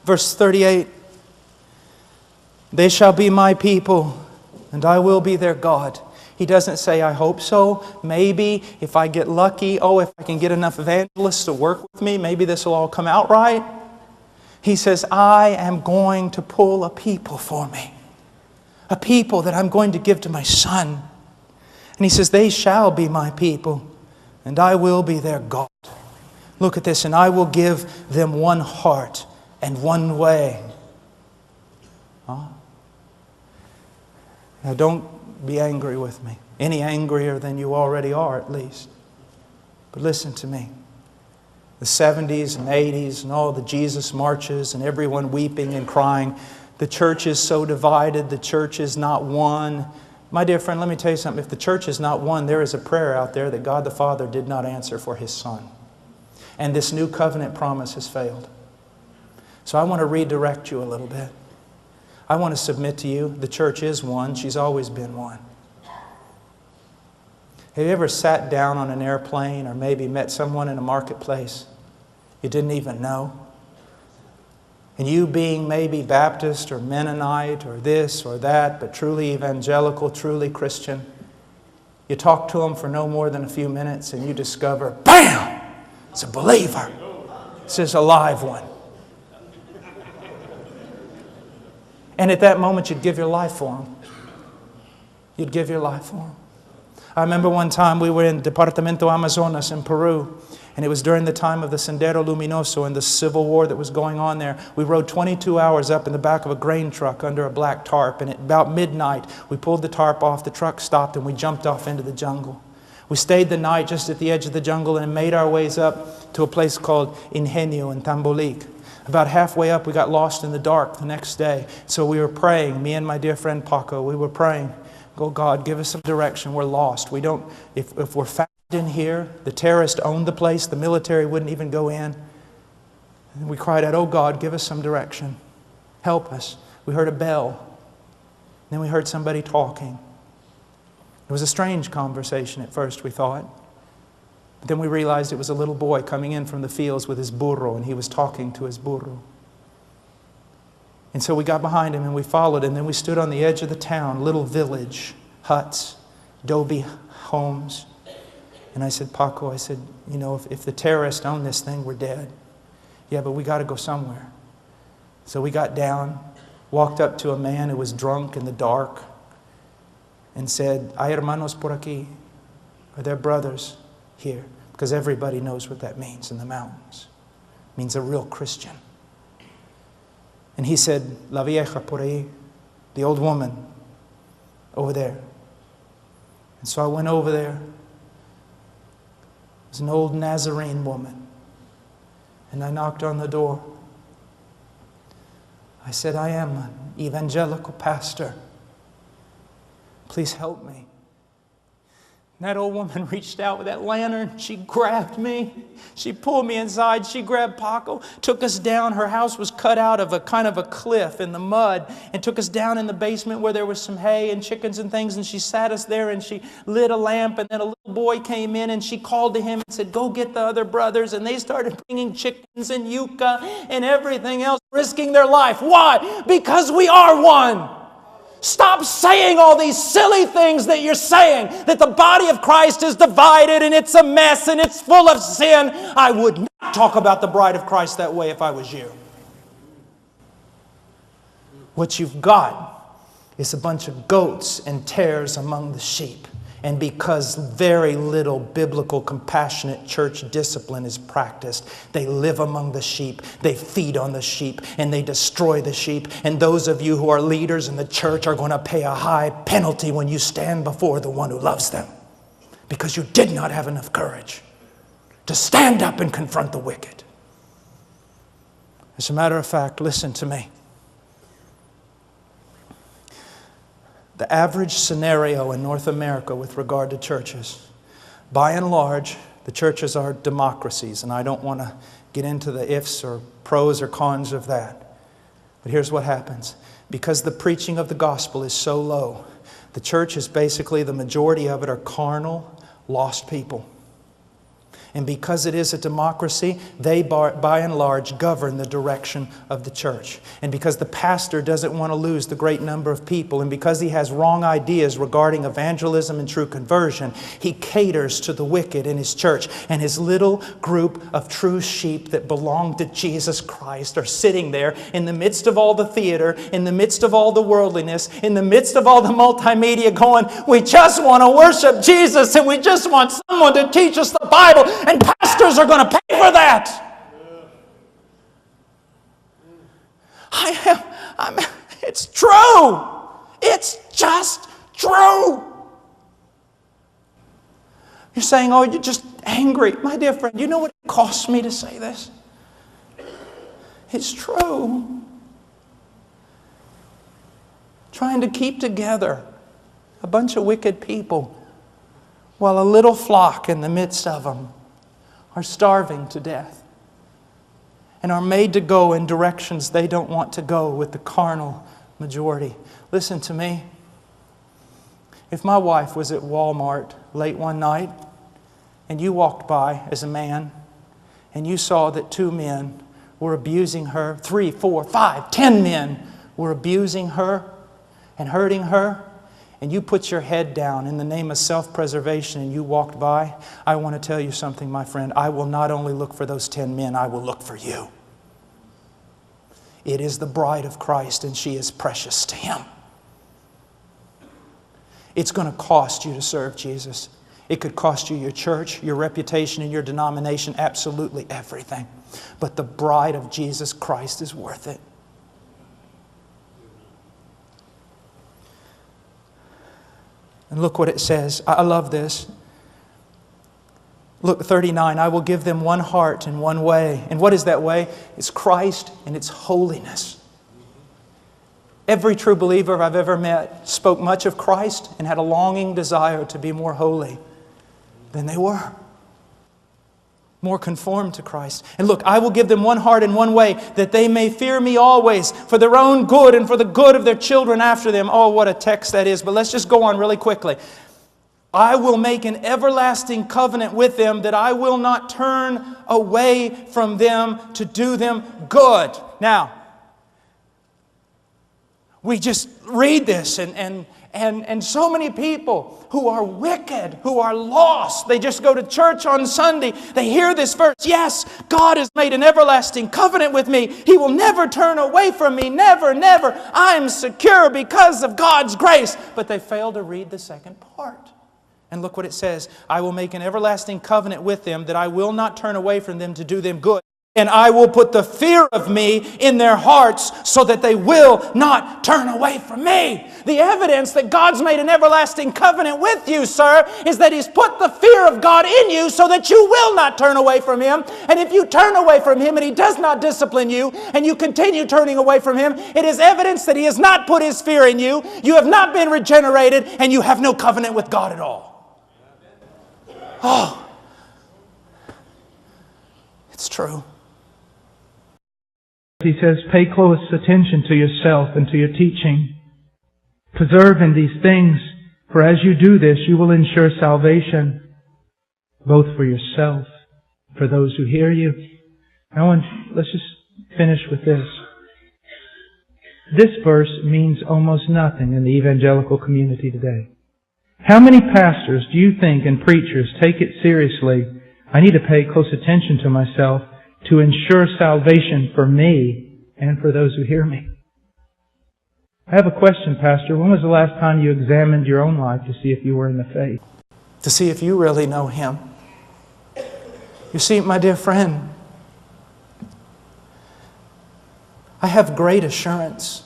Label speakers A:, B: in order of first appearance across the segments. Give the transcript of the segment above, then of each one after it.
A: Verse 38, they shall be my people, and I will be their God. He doesn't say, I hope so, maybe, if I get lucky, if I can get enough evangelists to work with me, maybe this will all come out right. He says, I am going to pull a people for me. A people that I'm going to give to my Son. And He says, they shall be my people, and I will be their God. Look at this, and I will give them one heart and one way. Now don't be angry with me. Any angrier than you already are, at least. But listen to me. The 70s and 80s and all the Jesus marches and everyone weeping and crying. The church is so divided. The church is not one. My dear friend, let me tell you something. If the church is not one, there is a prayer out there that God the Father did not answer for His Son. And this new covenant promise has failed. So I want to redirect you a little bit. I want to submit to you, the church is one. She's always been one. Have you ever sat down on an airplane or maybe met someone in a marketplace you didn't even know? And you being maybe Baptist or Mennonite or this or that, but truly evangelical, truly Christian, you talk to them for no more than a few minutes and you discover, bam! It's a believer. This is a live one. And at that moment, you'd give your life for them. You'd give your life for them. I remember one time we were in Departamento Amazonas in Peru, and it was during the time of the Sendero Luminoso and the civil war that was going on there. We rode 22 hours up in the back of a grain truck under a black tarp, and at about midnight, we pulled the tarp off, the truck stopped, and we jumped off into the jungle. We stayed the night just at the edge of the jungle and made our ways up to a place called Ingenio in Tambolic. About halfway up, we got lost in the dark the next day. So we were praying, me and my dear friend Paco, we were praying, "Oh God, give us some direction. We're lost. We don't, if we're found in here, the terrorists owned the place, the military wouldn't even go in." And we cried out, "Oh God, give us some direction. Help us." We heard a bell. Then we heard somebody talking. It was a strange conversation at first, we thought. But then we realized it was a little boy coming in from the fields with his burro, and he was talking to his burro. And so we got behind him and we followed, and then we stood on the edge of the town, little village, huts, adobe homes. And I said, "Paco," I said, "you know, if the terrorists own this thing, we're dead." "Yeah, but we got to go somewhere." So we got down, walked up to a man who was drunk in the dark, and said, "Hay hermanos por aquí." Are there brothers here? Because everybody knows what that means in the mountains. It means a real Christian. And he said, "La vieja por ahí," the old woman over there. And so I went over there. It was an old Nazarene woman. And I knocked on the door. I said, "I am an evangelical pastor. Please help me." And that old woman reached out with that lantern. She grabbed me. She pulled me inside. She grabbed Paco, took us down. Her house was cut out of a kind of a cliff in the mud, and took us down in the basement where there was some hay and chickens and things. And she sat us there and she lit a lamp. And then a little boy came in and she called to him and said, "Go get the other brothers." And they started bringing chickens and yucca and everything else, risking their life. Why? Because we are one. Stop saying all these silly things that you're saying, that the body of Christ is divided and it's a mess and it's full of sin. I would not talk about the bride of Christ that way if I was you. What you've got is a bunch of goats and tares among the sheep. And because very little biblical, compassionate church discipline is practiced, they live among the sheep, they feed on the sheep, and they destroy the sheep. And those of you who are leaders in the church are going to pay a high penalty when you stand before the one who loves them. Because you did not have enough courage to stand up and confront the wicked. As a matter of fact, listen to me. The average scenario in North America with regard to churches, by and large, the churches are democracies, and I don't want to get into the ifs or pros or cons of that. But here's what happens. Because the preaching of the gospel is so low, the church is basically, the majority of it are carnal, lost people. And because it is a democracy, they by and large govern the direction of the church. And because the pastor doesn't want to lose the great number of people, and because he has wrong ideas regarding evangelism and true conversion, he caters to the wicked in his church. And his little group of true sheep that belong to Jesus Christ are sitting there in the midst of all the theater, in the midst of all the worldliness, in the midst of all the multimedia going, we just want to worship Jesus and we just want someone to teach us the Bible. And pastors are going to pay for that. It's true. It's just true. You're saying, oh, you're just angry. My dear friend, you know what it costs me to say this? It's true. Trying to keep together a bunch of wicked people while a little flock in the midst of them are starving to death and are made to go in directions they don't want to go with the carnal majority. Listen to me. If my wife was at Walmart late one night and you walked by as a man and you saw that 2 men were abusing her, 3, 4, 5, 10 men were abusing her and hurting her, and you put your head down in the name of self-preservation and you walked by, I want to tell you something, my friend. I will not only look for those 10 men, I will look for you. It is the bride of Christ and she is precious to Him. It's going to cost you to serve Jesus. It could cost you your church, your reputation, and your denomination, absolutely everything. But the bride of Jesus Christ is worth it. And look what it says. I love this. Look, 39, I will give them one heart and one way. And what is that way? It's Christ and it's holiness. Every true believer I've ever met spoke much of Christ and had a longing desire to be more holy than they were. More conformed to Christ. And look, I will give them one heart and one way, that they may fear me always, for their own good and for the good of their children after them. Oh, what a text that is. But let's just go on really quickly. I will make an everlasting covenant with them, that I will not turn away from them to do them good. Now, we just read this and so many people who are wicked, who are lost, they just go to church on Sunday. They hear this verse. Yes, God has made an everlasting covenant with me. He will never turn away from me. Never, never. I am secure because of God's grace. But they fail to read the second part. And look what it says. I will make an everlasting covenant with them, that I will not turn away from them to do them good. And I will put the fear of me in their hearts so that they will not turn away from me. The evidence that God's made an everlasting covenant with you, sir, is that He's put the fear of God in you so that you will not turn away from Him. And if you turn away from Him and He does not discipline you and you continue turning away from Him, it is evidence that He has not put His fear in you. You have not been regenerated and you have no covenant with God at all. Oh, it's true.
B: He says, pay close attention to yourself and to your teaching. Preserve in these things, for as you do this, you will ensure salvation, both for yourself, for those who hear you. Let's just finish with this. This verse means almost nothing in the evangelical community today. How many pastors do you think and preachers take it seriously? I need to pay close attention to myself to ensure salvation for me and for those who hear me. I have a question, Pastor. When was the last time you examined your own life to see if you were in the faith?
A: To see if you really know Him. You see, my dear friend, I have great assurance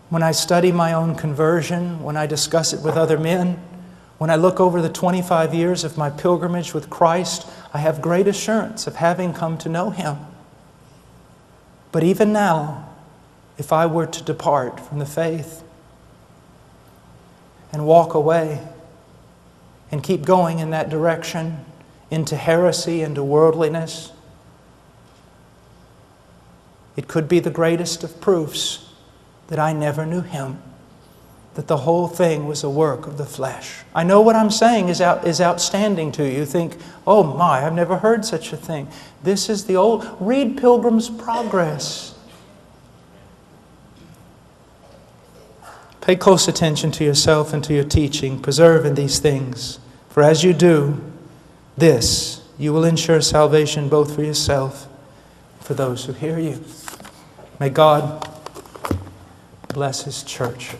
A: when I study my own conversion, when I discuss it with other men, when I look over the 25 years of my pilgrimage with Christ, I have great assurance of having come to know Him. But even now, if I were to depart from the faith and walk away and keep going in that direction, into heresy, into worldliness, it could be the greatest of proofs that I never knew Him, that the whole thing was a work of the flesh. I know what I'm saying is outstanding to you. You think, oh my, I've never heard such a thing. This is the old... Read Pilgrim's Progress. Pay close attention to yourself and to your teaching. Persevere in these things. For as you do this, you will ensure salvation both for yourself and for those who hear you. May God bless His church.